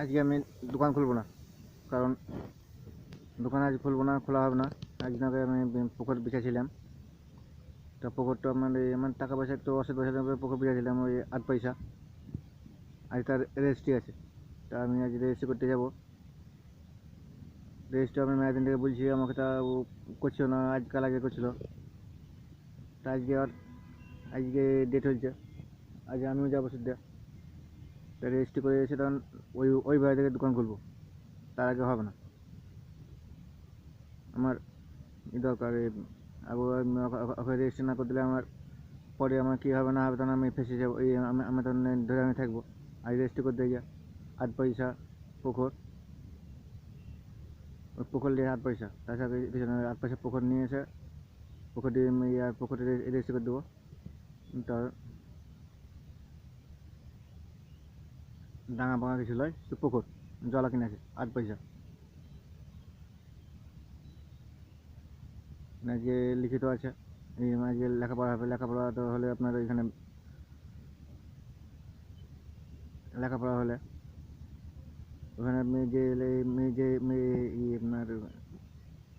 আজকে আমি দোকান খুলবো না, কারণ দোকান আজ খুলবো না, খোলা হবে না। একদিন আগে আমি পুকুর বিছাছিলাম, তা পুকুরটা মানে আমার টাকা পয়সা একটু অসুবিধা পয়সা পুকুর বিছাছিলাম ওই 8 পয়সা। আজ তার রেজিস্ট্রি আছে, তা আমি আজ রেজিস্ট্রি করতে যাব। রেজিস্ট্রি আমি ম্যাগাজিন থেকে বলছি, আমাকে তা ও করছিল না, আজকাল আগে করছিল। তা আজকে ডেট হয়েছে, আজ আমিও যাবো শুদ্ধ। তা রেজিস্ট্রি করে এসে তখন ওই বাড়ি থেকে দোকান খুলবো, তার আগে হবে না। আমার দরকার ওকে রেজিস্ট্রি না করে দিলে আমার পরে আমার কী হবে না হবে, তখন আমি ফেসে যাবো। আমি তখন ধরে আমি থাকবো। আর রেজিস্ট্রি করতে গিয়ে 8 পয়সা পুকুর, ওই পুকুর নিয়ে 8 পয়সা, তাছাড়া কিছু না। 8 পয়সা পুকুর নিয়ে এসে পুকুরটি পুকুরটি রেজিস্ট্রি করে দেবো। তার ডাঙা ভাঙা কিছু নয়, শুধু পুকুর জলা কিনে আছে 8 পয়সা। আজকে লিখিত আছে, এই আজকে লেখাপড়া হবে। লেখাপড়া তো হলে আপনার এখানে লেখাপড়া হলে ওখানে আপনার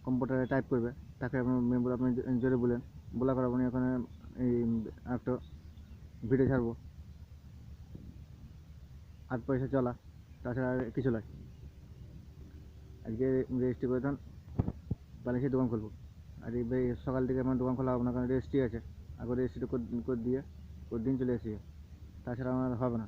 কম্পিউটারে টাইপ করবে, তাকে আপনি জোরে বলা করাবো না। ওখানে এই একটা ভিডিও ছাড়বো, 8 পয়সা চলা, তাছাড়া আর কিছু নয়। আজকে রেজিস্ট্রি করে দেন, তাহলে সেই দোকান খুলবো। আর এই সকাল থেকে আমার দোকান খোলা হবে না, কারণ রেজিস্ট্রি আছে। আগে রেজিস্ট্রিটা করে দিয়ে দিন চলে এসেছি, তাছাড়া আমার হবে না।